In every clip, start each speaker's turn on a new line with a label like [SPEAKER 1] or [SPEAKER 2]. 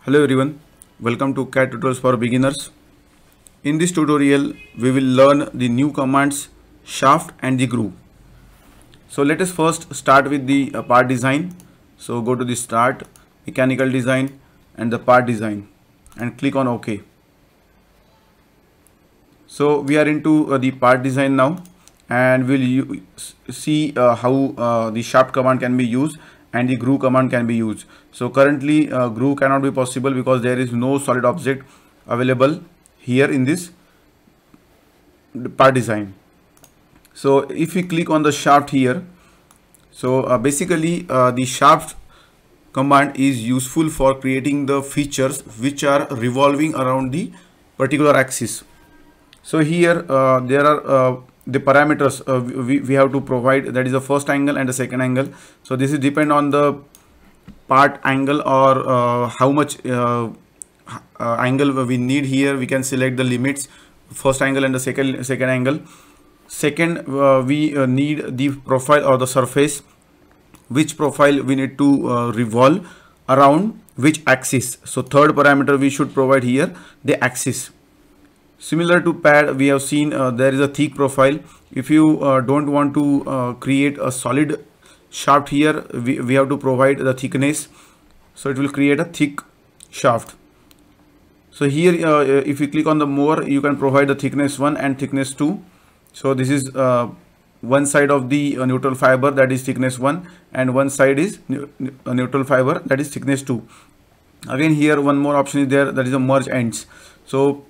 [SPEAKER 1] Hello everyone, welcome to CAD tutorials for beginners. In this tutorial, we will learn the new commands shaft and the groove. So let us first start with the part design. So go to the start, mechanical design and the part design and click on OK. So we are into the part design now, and we'll see how the shaft command can be used and the groove command can be used. So currently groove cannot be possible because there is no solid object available here in this part design. So if we click on the shaft here, so basically the shaft command is useful for creating the features which are revolving around the particular axis. So here there are the parameters we have to provide, that is the first angle and the second angle. So this is depend on the part angle or how much angle we need. Here we can select the limits, first angle and the second angle. Second, we need the profile or the surface, which profile we need to revolve around which axis. So third parameter we should provide here, the axis. Similar to pad, we have seen there is a thick profile. If you don't want to create a solid shaft here, we have to provide the thickness, so it will create a thick shaft. So here if you click on the more, you can provide the thickness 1 and thickness 2. So this is one side of the neutral fiber, that is thickness 1, and one side is neutral fiber, that is thickness 2. Again here one more option is there, that is a merge ends. So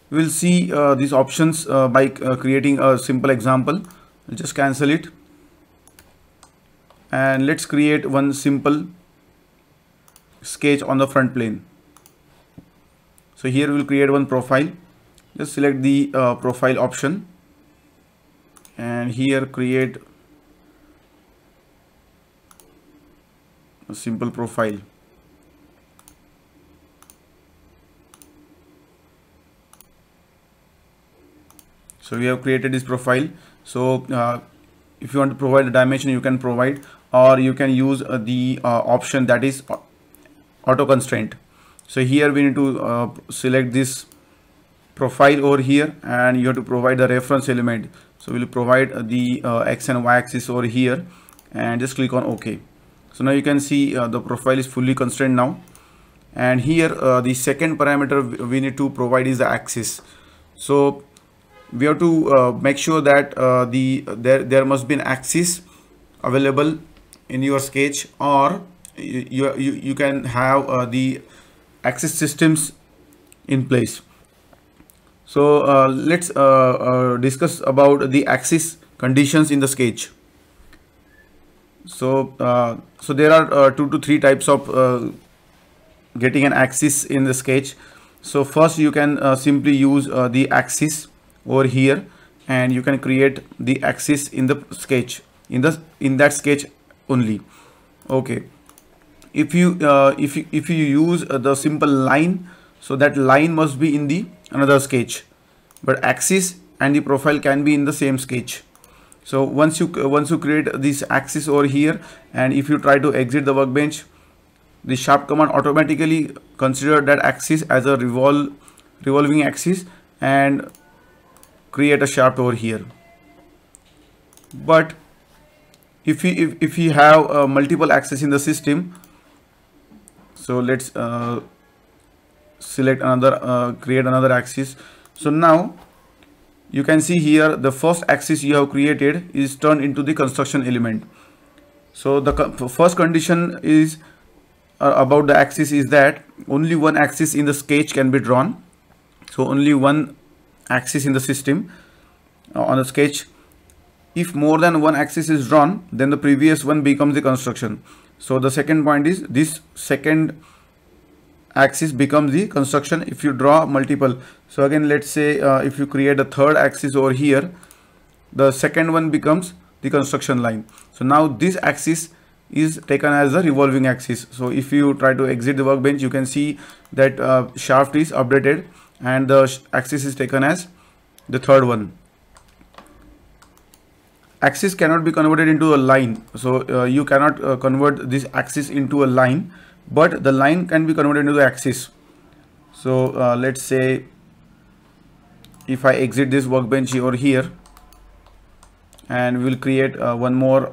[SPEAKER 1] we'll see these options by creating a simple example. I'll just cancel it and let's create one simple sketch on the front plane. So here we'll create one profile. Just select the profile option and here create a simple profile. So we have created this profile. So if you want to provide a dimension, you can provide, or you can use the option that is auto constraint. So here we need to select this profile over here, and you have to provide the reference element. So we'll provide the X and Y axis over here and just click on OK. So now you can see the profile is fully constrained now. And here the second parameter we need to provide is the axis. So we have to make sure that there must be an axis available in your sketch, or you can have the axis systems in place. So let's discuss about the axis conditions in the sketch. So there are 2 to 3 types of getting an axis in the sketch. So first you can simply use the axis over here, and you can create the axis in the sketch, in that sketch only. Okay, if you use the simple line, so that line must be in the another sketch, but axis and the profile can be in the same sketch. So once you create this axis over here, and if you try to exit the workbench, the shaft command automatically consider that axis as a revolving axis and create a shaft over here. But if you have multiple axes in the system, so let's select another, create another axis. So now you can see here the first axis you have created is turned into the construction element. So the first condition is about the axis is that only one axis in the sketch can be drawn. So only one axis in the system on the sketch. If more than one axis is drawn, then the previous one becomes the construction. So the second point is this second axis becomes the construction if you draw multiple. So again, let's say if you create a third axis over here, the second one becomes the construction line. So now this axis is taken as a revolving axis. So if you try to exit the workbench, you can see that shaft is updated and the axis is taken as the third one. Axis cannot be converted into a line. So you cannot convert this axis into a line, but the line can be converted into the axis. So let's say if I exit this workbench over here, and we will create one more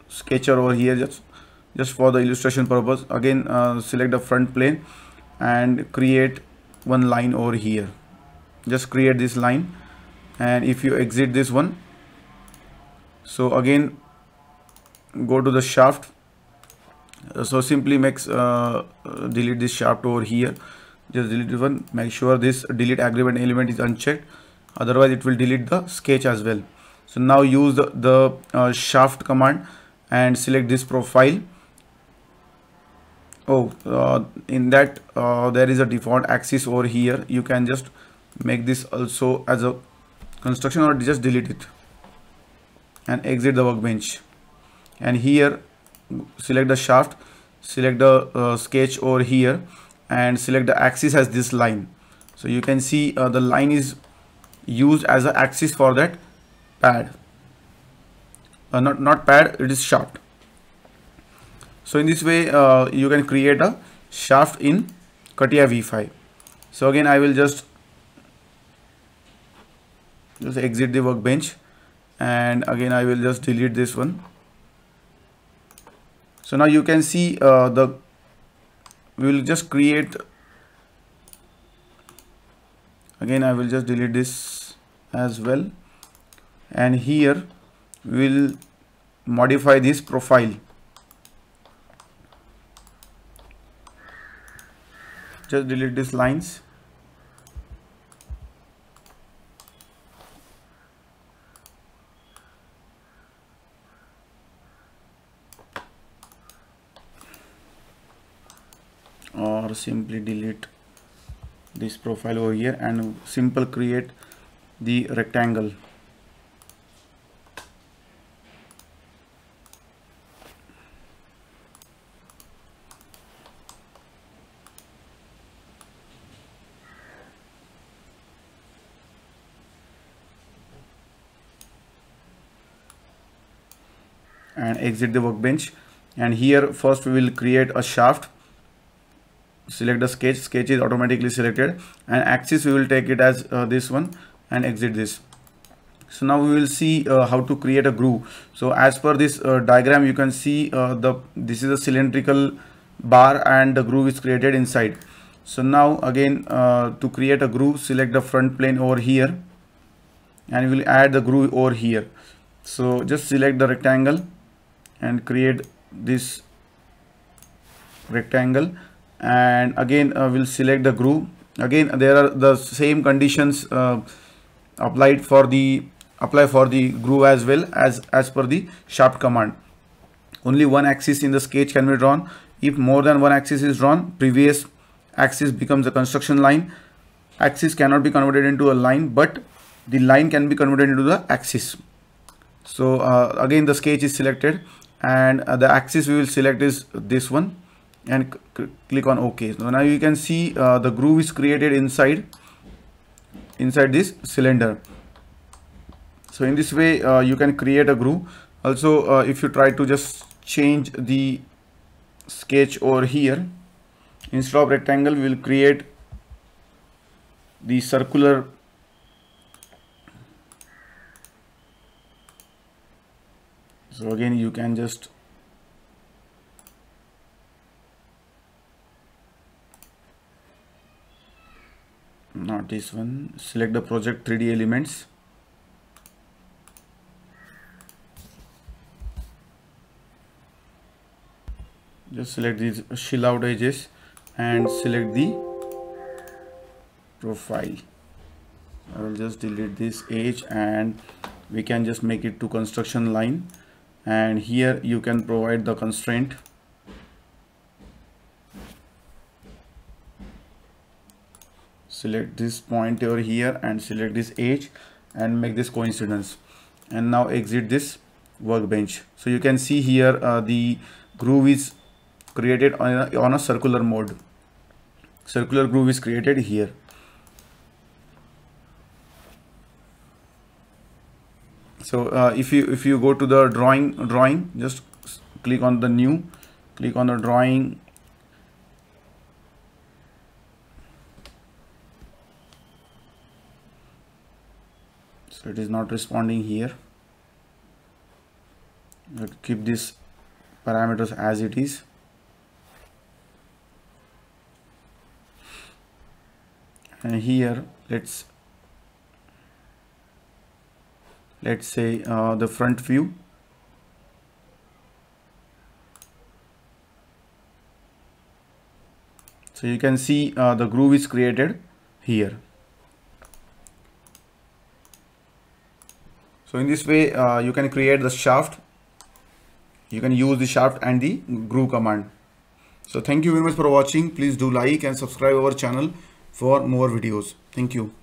[SPEAKER 1] sketcher over here, just for the illustration purpose. Again, select the front plane and create one line over here. Just create this line, and if you exit this one, so again go to the shaft. So simply delete this shaft over here. Just delete this one. Make sure this delete agreement element is unchecked, otherwise it will delete the sketch as well. So now use the shaft command and select this profile. In that there is a default axis over here. You can just make this also as a construction, or just delete it and exit the workbench. And here select the shaft, select the sketch over here, and select the axis as this line. So you can see the line is used as an axis for that pad. Not pad, it is shaft. So in this way you can create a shaft in CATIA V5. So again I will just exit the workbench, and again I will just delete this one. So now you can see we will just create, again I will just delete this as well, and here we will modify this profile. Just delete these lines. Or simply delete this profile over here and simple create the rectangle. And exit the workbench, and here first we will create a shaft. Select the sketch is automatically selected, and axis we will take it as this one, and exit this. So now we will see how to create a groove. So as per this diagram, you can see this is a cylindrical bar and the groove is created inside. So now again to create a groove, select the front plane over here, and we will add the groove over here. So just select the rectangle and create this rectangle, and again we'll select the groove. Again there are the same conditions apply for the groove as well as per the shaft command. Only one axis in the sketch can be drawn. If more than one axis is drawn, previous axis becomes a construction line. Axis cannot be converted into a line, but the line can be converted into the axis. So again the sketch is selected, and the axis we will select is this one, and click on OK. So now you can see the groove is created inside this cylinder. So in this way you can create a groove. Also if you try to just change the sketch over here, instead of rectangle we will create the circular. So again you can just not this one, select the project 3D elements, just select these shill out edges and select the profile. I will just delete this edge, and we can just make it to construction line, and here you can provide the constraint. Select this point over here and select this edge and make this coincidence, and now exit this workbench. So you can see here the groove is created on a circular mode. Circular groove is created here. So if you go to the drawing, just click on the new, click on the drawing, So it is not responding here. Let's keep these parameters as it is. And here let's say the front view. So you can see the groove is created here. So in this way you can create the shaft. You can use the shaft and the groove command. So thank you very much for watching. Please do like and subscribe our channel for more videos. Thank you.